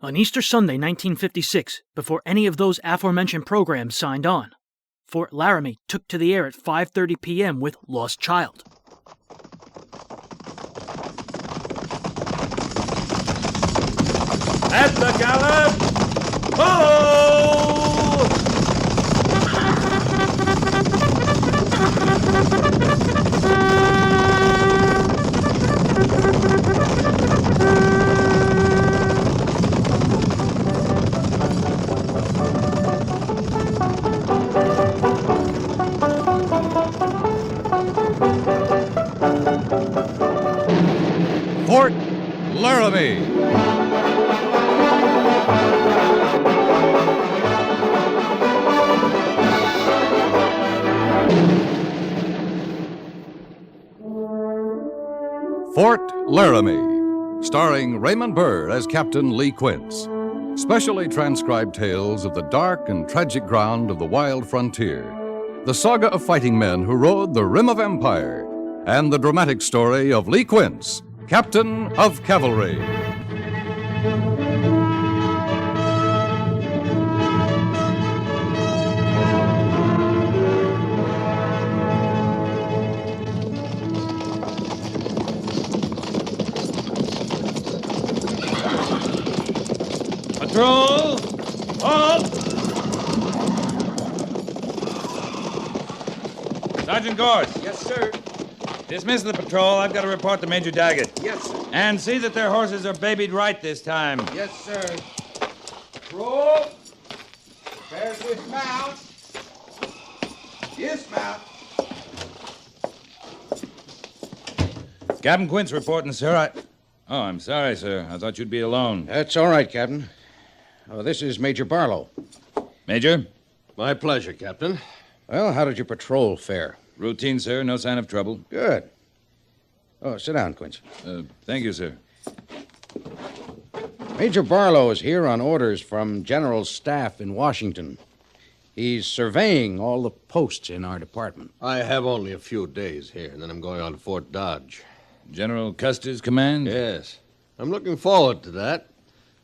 On Easter Sunday, 1956, before any of those aforementioned programs signed on, Fort Laramie took to the air at 5:30 p.m. with Lost Child. At the gallop! Ho! Fort Laramie. Fort Laramie, starring Ramond Burr as Captain Lee Quince. Specially transcribed tales of the dark and tragic ground of the wild frontier, the saga of fighting men who rode the rim of empire, and the dramatic story of Lee Quince, Captain of Cavalry. Patrol! Halt! Sergeant Gorse. Yes, sir. Dismiss the patrol. I've got to report to Major Daggett. Yes, sir. And see that their horses are babied right this time. Yes, sir. Roll. Prepare to dismount. Dismount. Captain Quince reporting, sir. Oh, I'm sorry, sir. I thought you'd be alone. That's all right, Captain. Oh, this is Major Barlow. Major? My pleasure, Captain. Well, how did your patrol fare? Routine, sir. No sign of trouble. Good. Oh, sit down, Quince. Thank you, sir. Major Barlow is here on orders from General Staff in Washington. He's surveying all the posts in our department. I have only a few days here, and then I'm going on to Fort Dodge. General Custer's command? Yes. I'm looking forward to that.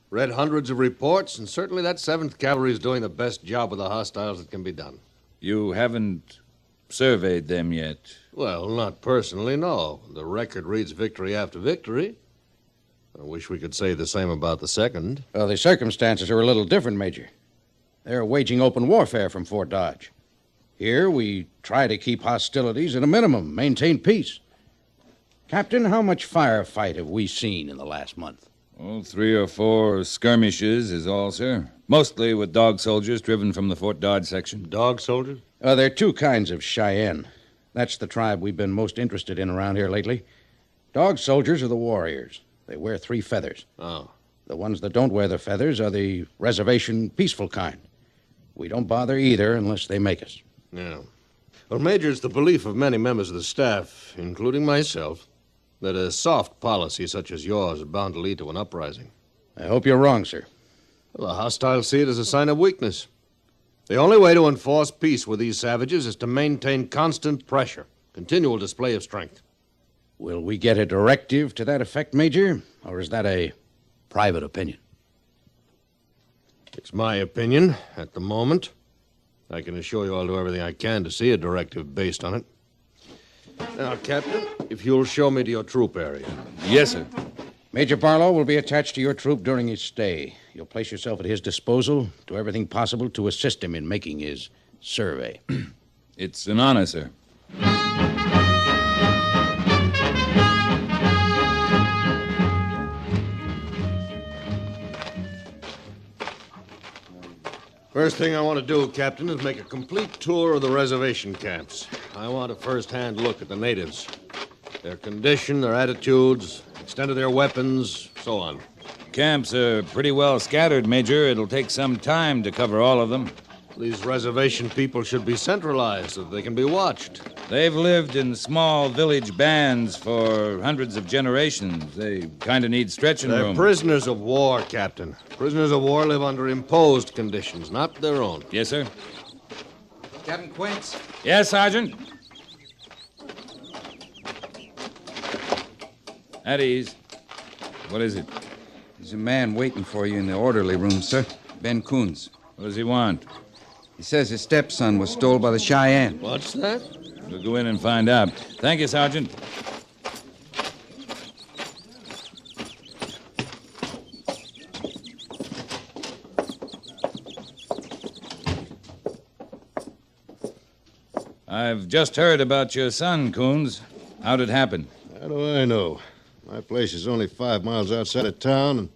Read hundreds of reports, and certainly that 7th Cavalry is doing the best job with the hostiles that can be done. You haven't surveyed them yet? Well, not personally, no. The record reads victory after victory. I wish we could say the same about the 2nd. Well, the circumstances are a little different, Major. They're waging open warfare from Fort Dodge. Here, we try to keep hostilities at a minimum, maintain peace. Captain, how much firefight have we seen in the last month? Oh, 3 or 4 skirmishes is all, sir. Mostly with dog soldiers driven from the Fort Dodge section. Dog soldiers? There are 2 kinds of Cheyenne. That's the tribe we've been most interested in around here lately. Dog soldiers are the warriors. They wear 3 feathers. Oh. The ones that don't wear the feathers are the reservation peaceful kind. We don't bother either unless they make us. Yeah. Well, Major, it's the belief of many members of the staff, including myself, that a soft policy such as yours is bound to lead to an uprising. I hope you're wrong, sir. Well, the hostiles see it as a sign of weakness. The only way to enforce peace with these savages is to maintain constant pressure, continual display of strength. Will we get a directive to that effect, Major? Or is that a private opinion? It's my opinion at the moment. I can assure you I'll do everything I can to see a directive based on it. Now, Captain, if you'll show me to your troop area. Yes, sir. Major Barlow will be attached to your troop during his stay. You'll place yourself at his disposal, do everything possible to assist him in making his survey. It's an honor, sir. First thing I want to do, Captain, is make a complete tour of the reservation camps. I want a first-hand look at the natives. Their condition, their attitudes, extent of their weapons, so on. Camps are pretty well scattered, Major. It'll take some time to cover all of them. These reservation people should be centralized so that they can be watched. They've lived in small village bands for hundreds of generations. They kind of need stretching They're room. prisoners of war, Captain. Prisoners of war live under imposed conditions, not their own. Yes, sir. Captain Quince. Yes, Sergeant. At ease. What is it? There's a man waiting for you in the orderly room, sir. Ben Coons. What does he want? He says his stepson was stole by the Cheyenne. What's that? We'll go in and find out. Thank you, Sergeant. I've just heard about your son, Coons. How'd it happen? How do I know? My place is only 5 miles outside of town, and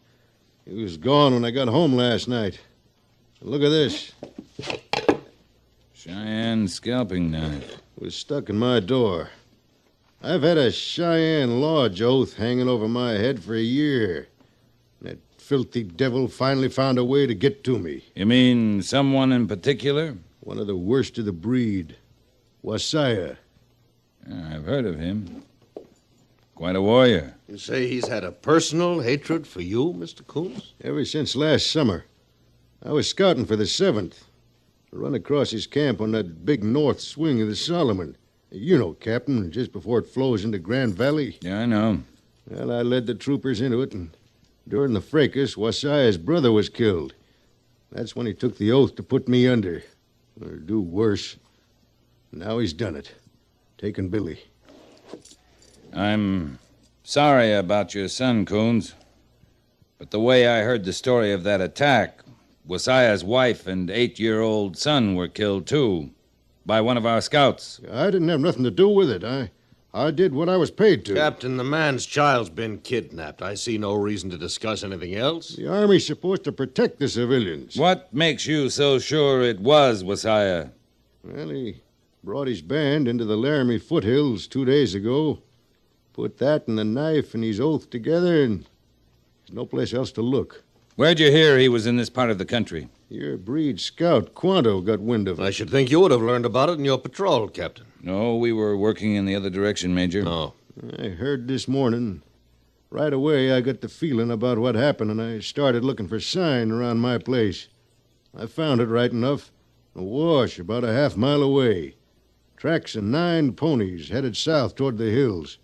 he was gone when I got home last night. Look at this. Cheyenne scalping knife. It was stuck in my door. I've had a Cheyenne lodge oath hanging over my head for a year. That filthy devil finally found a way to get to me. You mean someone in particular? One of the worst of the breed. Wasiah. Yeah, I've heard of him. Quite a warrior. You say he's had a personal hatred for you, Mr. Coons? Ever since last summer. I was scouting for the 7th. I run across his camp on that big north swing of the Solomon. You know, Captain, just before it flows into Grand Valley. Yeah, I know. Well, I led the troopers into it, and during the fracas, Wasiah's brother was killed. That's when he took the oath to put me under. Or do worse. Now he's done it. Taken Billy. I'm sorry about your son, Coons. But the way I heard the story of that attack, Wasiah's wife and 8-year-old son were killed, too, by one of our scouts. I didn't have nothing to do with it. I did what I was paid to. Captain, the man's child's been kidnapped. I see no reason to discuss anything else. The Army's supposed to protect the civilians. What makes you so sure it was Wasiah? Well, he brought his band into the Laramie foothills 2 days ago. Put that and the knife and his oath together, and there's no place else to look. Where'd you hear he was in this part of the country? Your breed scout, Quanto, got wind of it. I should think you would have learned about it in your patrol, Captain. No, we were working in the other direction, Major. Oh. I heard this morning. Right away, I got the feeling about what happened, and I started looking for sign around my place. I found it right enough. A wash about a half-mile away. Tracks of 9 ponies headed south toward the hills.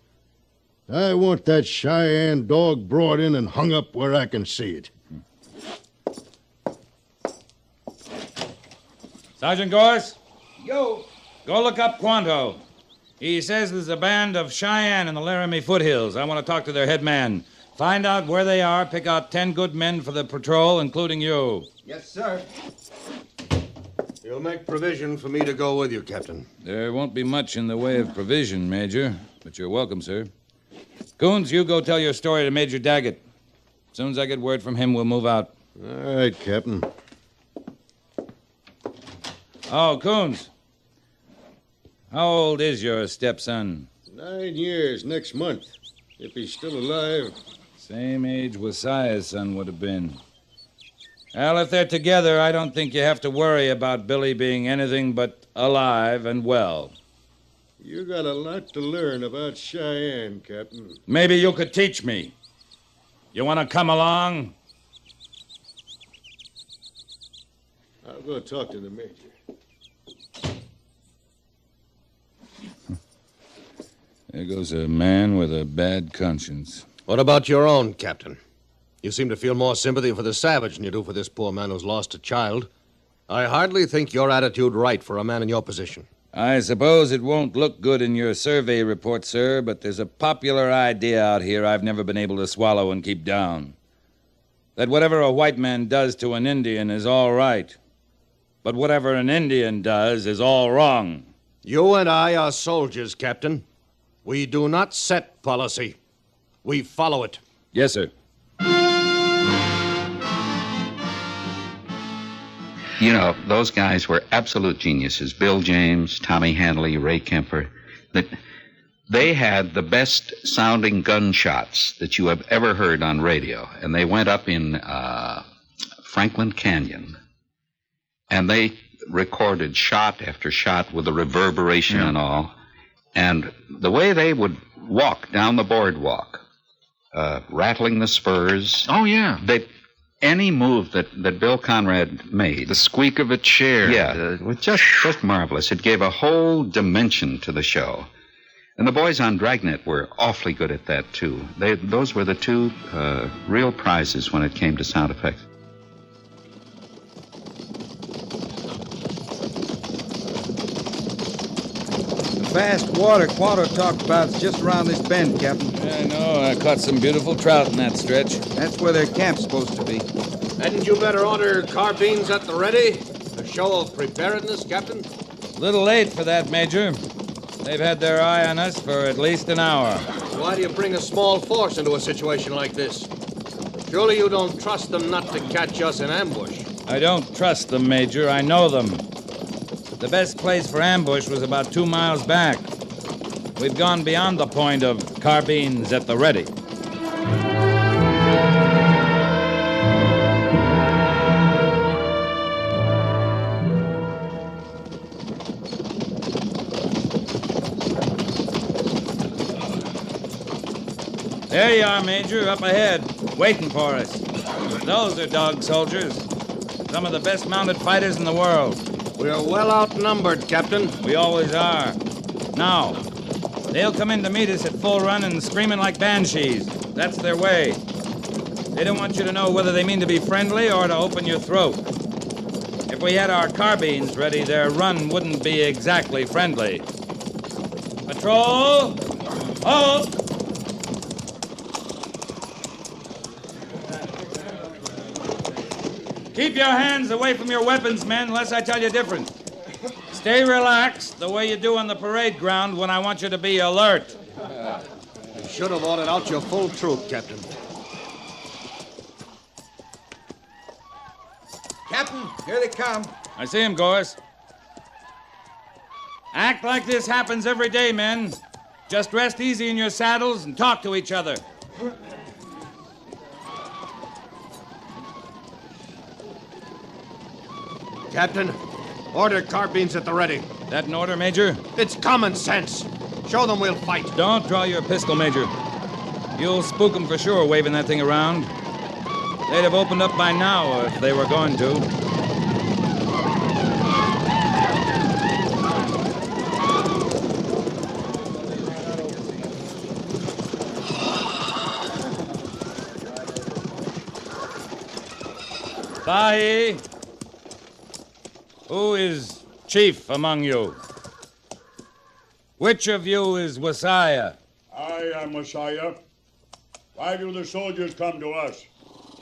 I want that Cheyenne dog brought in and hung up where I can see it. Sergeant Gorse? Yo! Go look up Quanto. He says there's a band of Cheyenne in the Laramie foothills. I want to talk to their head man. Find out where they are, pick out 10 good men for the patrol, including you. Yes, sir. You'll make provision for me to go with you, Captain. There won't be much in the way of provision, Major, but you're welcome, sir. Coons, you go tell your story to Major Daggett. As soon as I get word from him, we'll move out. All right, Captain. Oh, Coons. How old is your stepson? 9 years next month, if he's still alive. Same age Wasiah's son would have been. Well, if they're together, I don't think you have to worry about Billy being anything but alive and well. You got a lot to learn about Cheyenne, Captain. Maybe you could teach me. You want to come along? I'll go talk to the major. There goes a man with a bad conscience. What about your own, Captain? You seem to feel more sympathy for the savage than you do for this poor man who's lost a child. I hardly think your attitude right for a man in your position. I suppose it won't look good in your survey report, sir, but there's a popular idea out here I've never been able to swallow and keep down. That whatever a white man does to an Indian is all right. But whatever an Indian does is all wrong. You and I are soldiers, Captain. We do not set policy. We follow it. Yes, sir. You know, those guys were absolute geniuses. Bill James, Tommy Hanley, Ray Kemper. They had the best sounding gunshots that you have ever heard on radio. And they went up in Franklin Canyon. And they recorded shot after shot with the reverberation and all. And the way they would walk down the boardwalk, rattling the spurs. Oh, yeah. Any move that Bill Conrad made. The squeak of a chair. Yeah, it was just marvelous. It gave a whole dimension to the show. And the boys on Dragnet were awfully good at that, too. Those were the two real prizes when it came to sound effects. The fast water Quanto talked about's just around this bend, Captain. I know. I caught some beautiful trout in that stretch. That's where their camp's supposed to be. Hadn't you better order carbines at the ready? A show of preparedness, Captain? A little late for that, Major. They've had their eye on us for at least an hour. Why do you bring a small force into a situation like this? Surely you don't trust them not to catch us in ambush. I don't trust them, Major. I know them. The best place for ambush was about 2 miles back. We've gone beyond the point of carbines at the ready. There you are, Major, up ahead, waiting for us. Those are dog soldiers. Some of the best mounted fighters in the world. We're well outnumbered, Captain. We always are. Now, they'll come in to meet us at full run and screaming like banshees. That's their way. They don't want you to know whether they mean to be friendly or to open your throat. If we had our carbines ready, their run wouldn't be exactly friendly. Patrol! Halt! Keep your hands away from your weapons, men, unless I tell you different. Stay relaxed, the way you do on the parade ground when I want you to be alert. You should have ordered out your full troop, Captain. Captain, here they come. I see him, Gorse. Act like this happens every day, men. Just rest easy in your saddles and talk to each other. Captain, order carbines at the ready. That an order, Major? It's common sense. Show them we'll fight. Don't draw your pistol, Major. You'll spook them for sure, waving that thing around. They'd have opened up by now if they were going to. Sahi, who is chief among you? Which of you is Messiah? I am Messiah. Why do the soldiers come to us?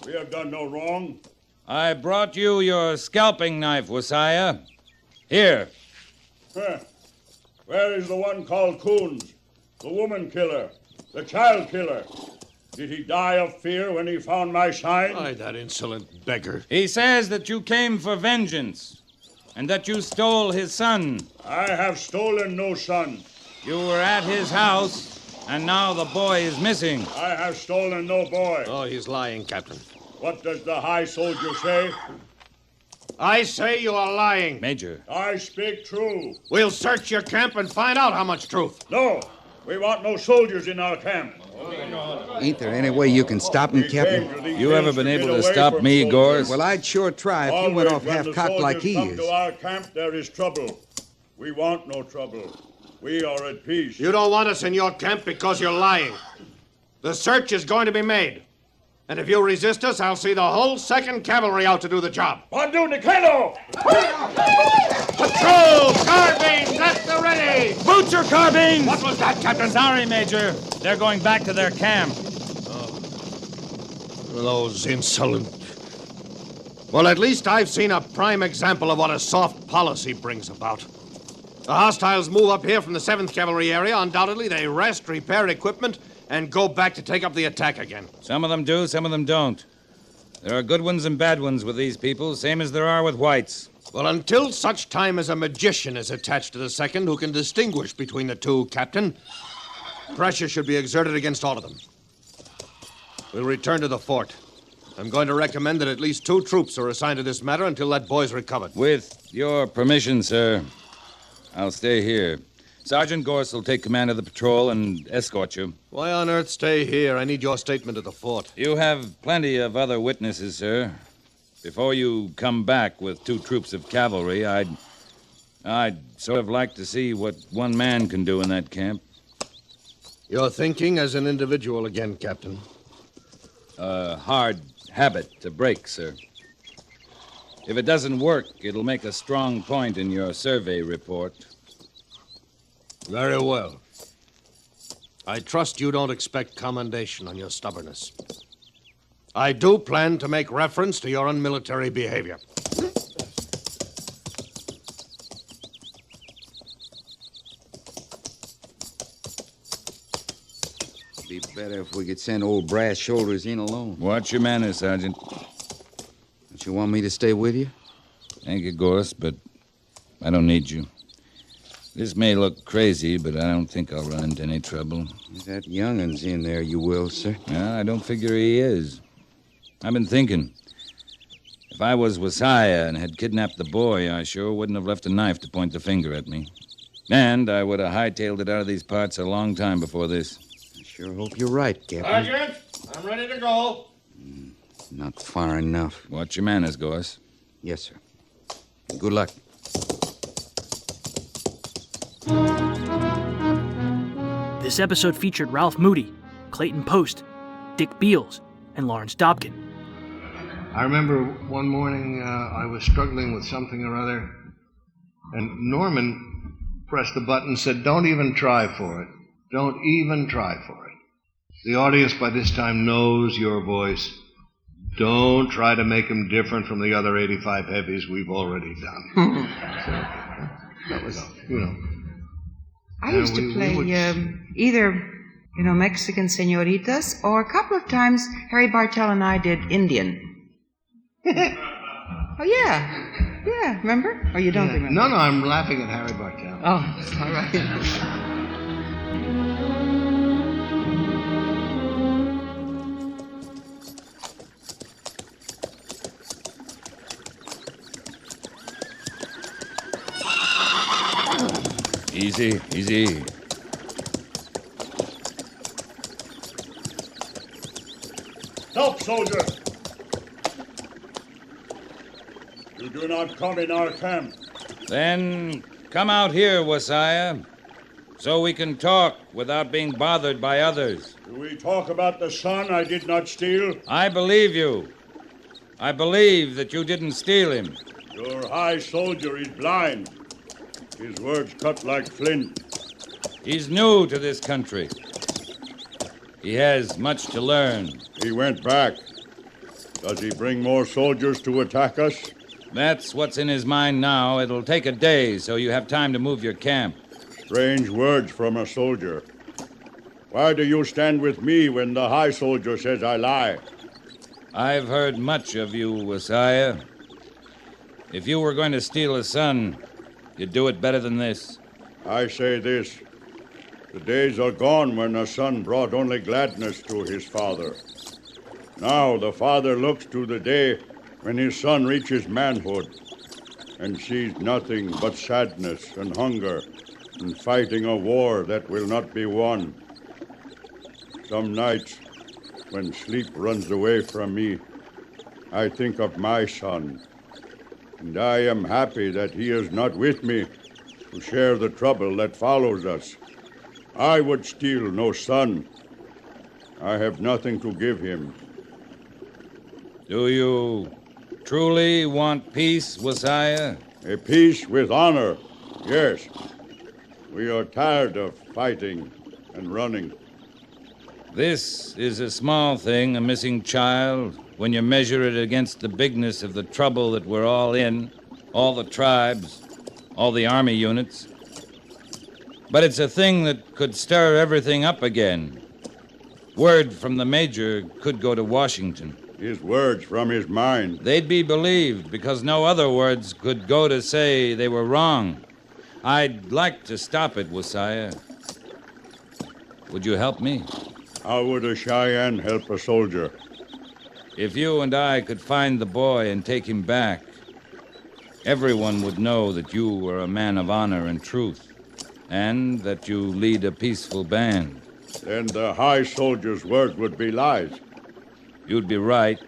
We have done no wrong. I brought you your scalping knife, Messiah. Here. Huh. Where is the one called Coons? The woman killer, the child killer. Did he die of fear when he found my sign? Why, that insolent beggar. He says that you came for vengeance and that you stole his son. I have stolen no son. You were at his house, and now the boy is missing. I have stolen no boy. Oh, he's lying, Captain. What does the high soldier say? I say you are lying. Major. I speak true. We'll search your camp and find out how much truth. No, we want no soldiers in our camp. Ain't there any way you can stop him, We Captain? came to these You ever hills been to able get to away stop from me, soldiers. Gorse? Well, I'd sure try if you Always went off when the half-cocked like he soldiers is. come to our camp, there is trouble. We want no trouble. We are at peace. You don't want us in your camp because you're lying. The search is going to be made. And if you resist us, I'll see the whole 2nd Cavalry out to do the job. Pandu Nikelo! Patrol! Carbines at the ready! Boot your carbines! What was that, Captain? Sorry, Major. They're going back to their camp. Those insolent... Well, at least I've seen a prime example of what a soft policy brings about. The hostiles move up here from the 7th Cavalry area. Undoubtedly, they rest, repair equipment, and go back to take up the attack again. Some of them do, some of them don't. There are good ones and bad ones with these people, same as there are with whites. Well, until such time as a magician is attached to the 2nd who can distinguish between the two, Captain, pressure should be exerted against all of them. We'll return to the fort. I'm going to recommend that at least 2 troops are assigned to this matter until that boy's recovered. With your permission, sir, I'll stay here. Sergeant Gorse will take command of the patrol and escort you. Why on earth stay here? I need your statement at the fort. You have plenty of other witnesses, sir. Before you come back with 2 troops of cavalry, I'd sort of like to see what one man can do in that camp. You're thinking as an individual again, Captain. A hard habit to break, sir. If it doesn't work, it'll make a strong point in your survey report. Very well. I trust you don't expect commendation on your stubbornness. I do plan to make reference to your unmilitary behavior. Be better if we could send old Brass Shoulders in alone. Watch your manners, Sergeant. Don't you want me to stay with you? Thank you, Gorse, but I don't need you. This may look crazy, but I don't think I'll run into any trouble. If that youngin's in there, you will, sir. Yeah, I don't figure he is. I've been thinking. If I was Wasiah and had kidnapped the boy, I sure wouldn't have left a knife to point the finger at me. And I would have hightailed it out of these parts a long time before this. I sure hope you're right, Captain. Sergeant, I'm ready to go. Not far enough. Watch your manners, Gorse. Yes, sir. Good luck. This episode featured Ralph Moody, Clayton Post, Dick Beals, and Lawrence Dobkin. I remember one morning I was struggling with something or other, and Norman pressed the button and said, "Don't even try for it. Don't even try for it." The audience by this time knows your voice. Don't try to make him different from the other 85 heavies we've already done. So, that was, you know. I used to play either, Mexican senoritas, or a couple of times Harry Bartell and I did Indian. Oh, yeah, remember? Or you don't remember? No, I'm laughing at Harry Bartell. Oh, all right. Easy, easy. Stop, soldier! You do not come in our camp. Then come out here, Wasiah, so we can talk without being bothered by others. Do we talk about the son I did not steal? I believe you. I believe that you didn't steal him. Your high soldier is blind. His words cut like flint. He's new to this country. He has much to learn. He went back. Does he bring more soldiers to attack us? That's what's in his mind now. It'll take a day, so you have time to move your camp. Strange words from a soldier. Why do you stand with me when the high soldier says I lie? I've heard much of you, Wasiah. If you were going to steal a son, you'd do it better than this. I say this. The days are gone when a son brought only gladness to his father. Now the father looks to the day when his son reaches manhood and sees nothing but sadness and hunger and fighting a war that will not be won. Some nights, when sleep runs away from me, I think of my son, and I am happy that he is not with me to share the trouble that follows us. I would steal no son. I have nothing to give him. Do you truly want peace, Wasiah? A peace with honor, yes. We are tired of fighting and running. This is a small thing, a missing child, when you measure it against the bigness of the trouble that we're all in, all the tribes, all the army units. But it's a thing that could stir everything up again. Word from the major could go to Washington. His words from his mind. They'd be believed because no other words could go to say they were wrong. I'd like to stop it, Wasiah. Would you help me? How would a Cheyenne help a soldier? If you and I could find the boy and take him back, everyone would know that you were a man of honor and truth, and that you lead a peaceful band. Then the high soldier's word would be lies. You'd be right,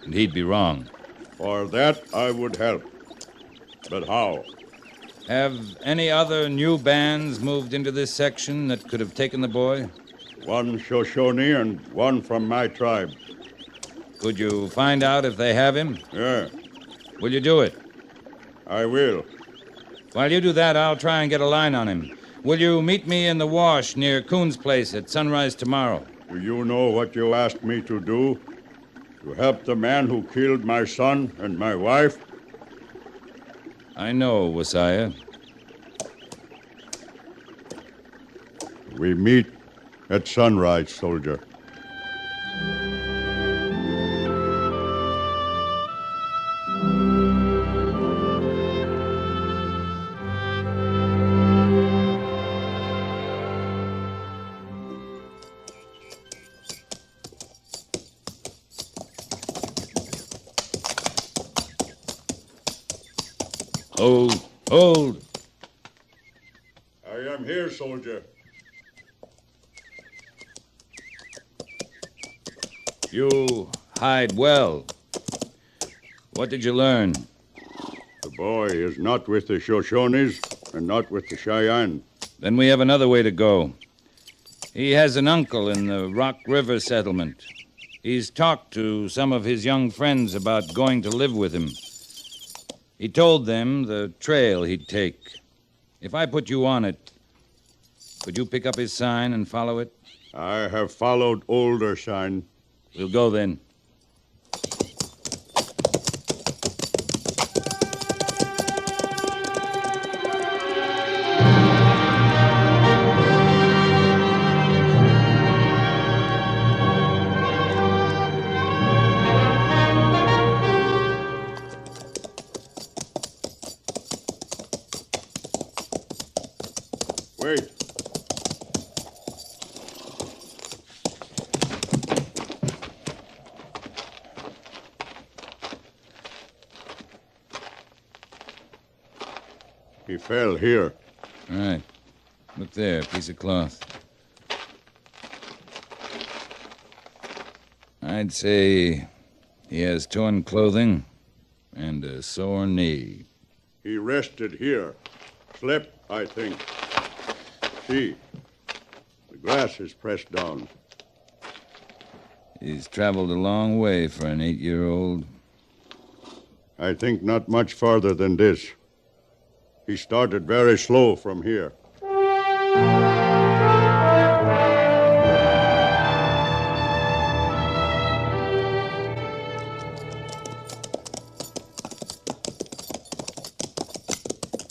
and he'd be wrong. For that I would help. But how? Have any other new bands moved into this section that could have taken the boy? One Shoshone and one from my tribe. Could you find out if they have him? Yeah, Will you do it? I will. While you do that, I'll try and get a line on him. Will you meet me in the wash near Coon's place at sunrise tomorrow? Do you know what you asked me to do? To help the man who killed my son and my wife? I know, Wasiah. We meet at sunrise, soldier. Hold. I am here, soldier. You hide well. What did you learn? The boy is not with the Shoshones and not with the Cheyenne. Then we have another way to go. He has an uncle in the Rock River settlement. He's talked to some of his young friends about going to live with him. He told them the trail he'd take. If I put you on it, could you pick up his sign and follow it? I have followed older sign. We'll go then. Wait. He fell here. All right. Look there, piece of cloth. I'd say he has torn clothing and a sore knee. He rested here. Slept, I think. See, the grass is pressed down. He's traveled a long way for an 8-year-old. I think not much farther than this. He started very slow from here.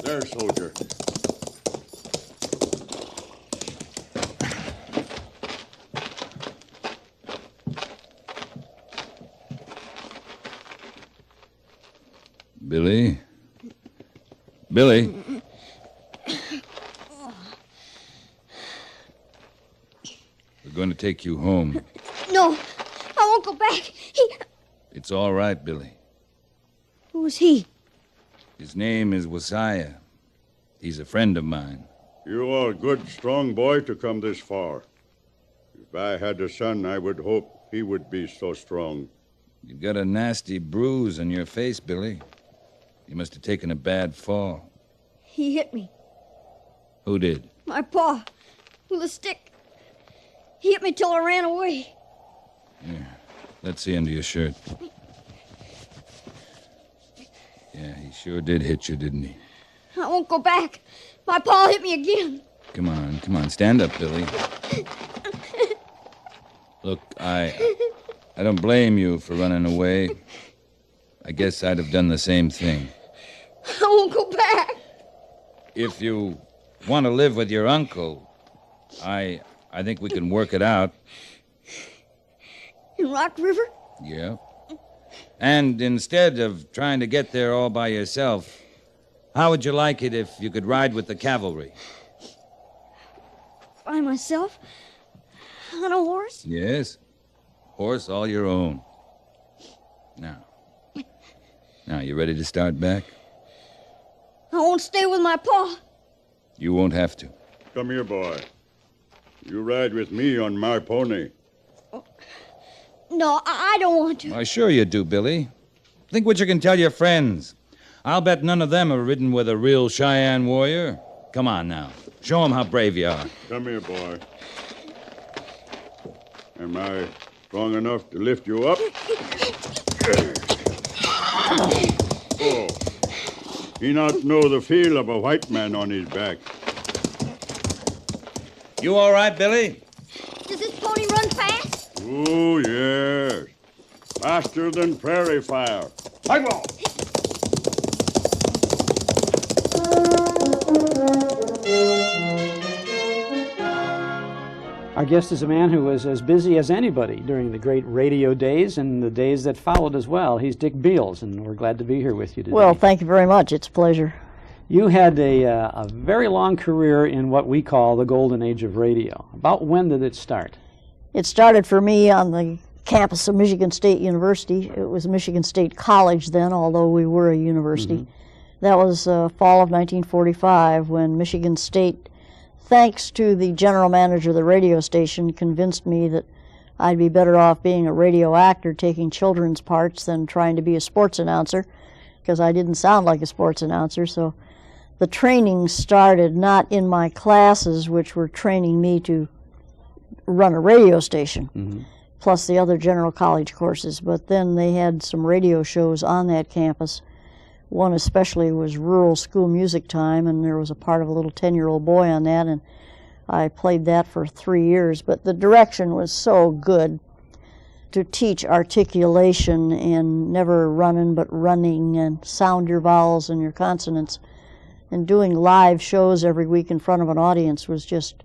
There, soldier. Billy? Billy? We're going to take you home. No, I won't go back. It's all right, Billy. Who was he? His name is Wasiah. He's a friend of mine. You are a good, strong boy to come this far. If I had a son, I would hope he would be so strong. You've got a nasty bruise on your face, Billy. You must have taken a bad fall. He hit me. Who did? My paw. With a stick. He hit me till I ran away. Here, let's see under your shirt. Yeah, he sure did hit you, didn't he? I won't go back. My paw hit me again. Come on. Stand up, Billy. Look, I don't blame you for running away. I guess I'd have done the same thing. I won't go back. If you want to live with your uncle, I think we can work it out. In Rock River? Yeah. And instead of trying to get there all by yourself, how would you like it if you could ride with the cavalry? By myself? On a horse? Yes. Horse all your own. Now, you ready to start back? I won't stay with my paw. You won't have to. Come here, boy. You ride with me on my pony. No, I don't want to. Why, sure you do, Billy. Think what you can tell your friends. I'll bet none of them are ridden with a real Cheyenne warrior. Come on now. Show them how brave you are. Come here, boy. Am I strong enough to lift you up? Oh. He not know the feel of a white man on his back. You all right, Billy? Does this pony run fast? Oh, yes. Faster than prairie fire. I go. Our guest is a man who was as busy as anybody during the great radio days and the days that followed as well. He's Dick Beals, and we're glad to be here with you today. Well, thank you very much. It's a pleasure. You had a very long career in what we call the golden age of radio. About when did it start? It started for me on the campus of Michigan State University. It was Michigan State College then, although we were a university. Mm-hmm. That was fall of 1945 when Michigan State, thanks to the general manager of the radio station, convinced me that I'd be better off being a radio actor taking children's parts than trying to be a sports announcer, because I didn't sound like a sports announcer. So the training started not in my classes, which were training me to run a radio station, mm-hmm. plus the other general college courses, but then they had some radio shows on that campus. One especially was Rural School Music Time, and there was a part of a little 10-year-old boy on that, and I played that for 3 years. But the direction was so good to teach articulation and never running but running and sound your vowels and your consonants. And doing live shows every week in front of an audience was just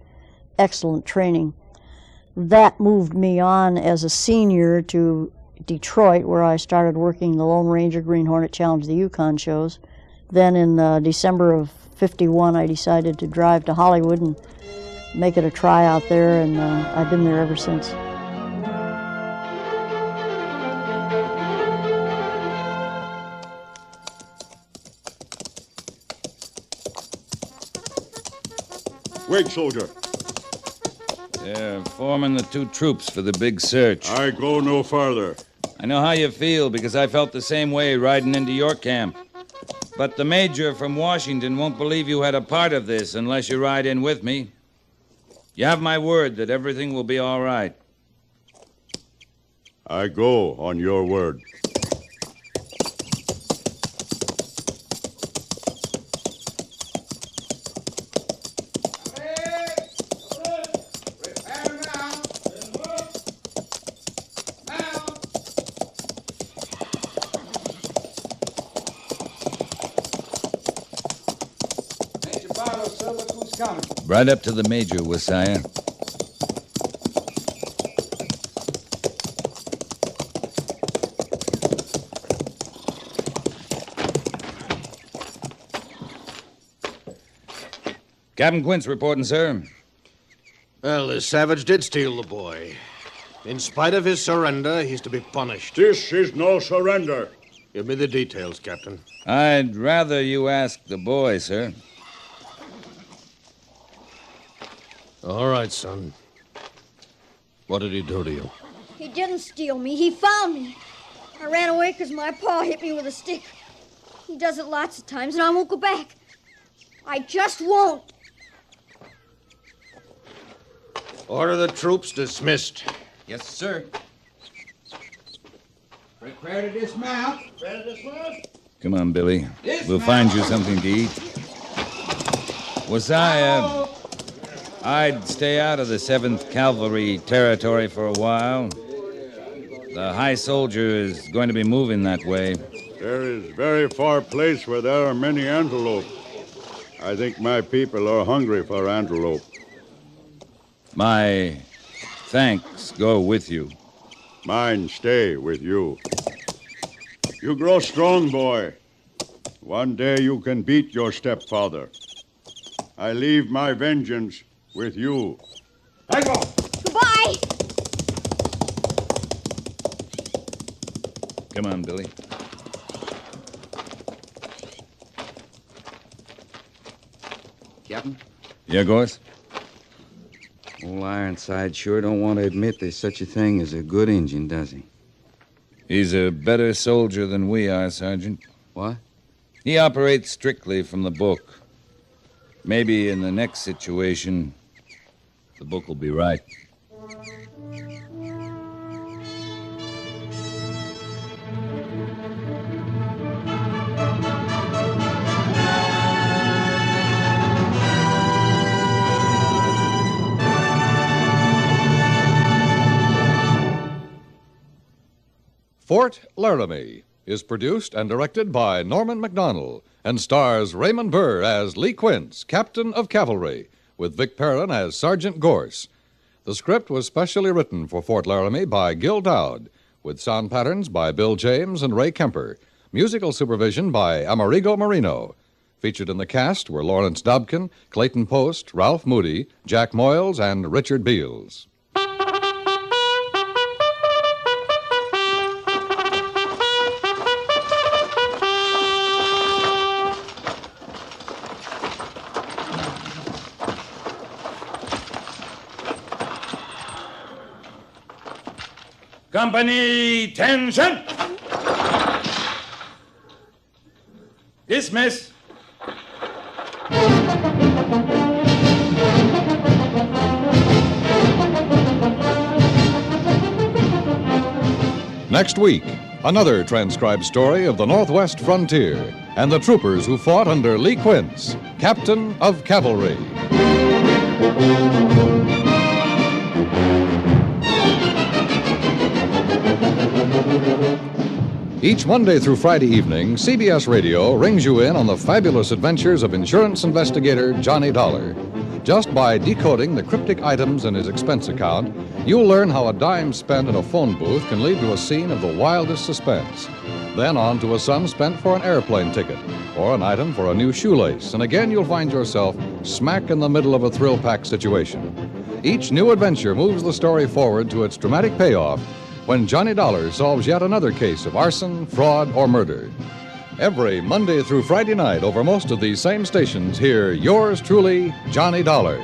excellent training. That moved me on as a senior to Detroit, where I started working the Lone Ranger, Green Hornet, Challenge the Yukon shows. Then in December of '51, I decided to drive to Hollywood and make it a tryout there, and I've been there ever since. Wait, soldier. They're forming the two troops for the big search. I go no farther. I know how you feel, because I felt the same way riding into your camp. But the major from Washington won't believe you had a part of this unless you ride in with me. You have my word that everything will be all right. I go on your word. Right up to the major, Wasiah. Captain Quint's reporting, sir. Well, this savage did steal the boy. In spite of his surrender, he's to be punished. This is no surrender. Give me the details, Captain. I'd rather you ask the boy, sir. All right, son. What did he do to you? He didn't steal me. He found me. I ran away because my paw hit me with a stick. He does it lots of times, and I won't go back. I just won't. Order the troops dismissed. Yes, sir. Prepare to dismount. Prepare to dismount. Come on, Billy. We'll find you something to eat. Wasiah, I'd stay out of the 7th Cavalry territory for a while. The high soldier is going to be moving that way. There is very far place where there are many antelope. I think my people are hungry for antelope. My thanks go with you. Mine stay with you. You grow strong, boy. One day you can beat your stepfather. I leave my vengeance with you. I go. Goodbye. Come on, Billy. Captain? Yeah, Gorse? Old Ironside sure don't want to admit there's such a thing as a good Injun, does he? He's a better soldier than we are, Sergeant. What? He operates strictly from the book. Maybe in the next situation, the book will be right. Fort Laramie is produced and directed by Norman MacDonald and stars Ramond Burr as Lee Quince, Captain of Cavalry, with Vic Perrin as Sergeant Gorse. The script was specially written for Fort Laramie by Gil Dowd, with sound patterns by Bill James and Ray Kemper, musical supervision by Amerigo Marino. Featured in the cast were Lawrence Dobkin, Clayton Post, Ralph Moody, Jack Moyles, and Richard Beals. Company, tension! Dismiss. Next week, another transcribed story of the Northwest frontier and the troopers who fought under Lee Quince, Captain of Cavalry. Each Monday through Friday evening, CBS Radio rings you in on the fabulous adventures of insurance investigator Johnny Dollar. Just by decoding the cryptic items in his expense account, you'll learn how a dime spent in a phone booth can lead to a scene of the wildest suspense. Then on to a sum spent for an airplane ticket or an item for a new shoelace, and again you'll find yourself smack in the middle of a thrill-packed situation. Each new adventure moves the story forward to its dramatic payoff when Johnny Dollar solves yet another case of arson, fraud, or murder. Every Monday through Friday night over most of these same stations, hear yours truly, Johnny Dollar.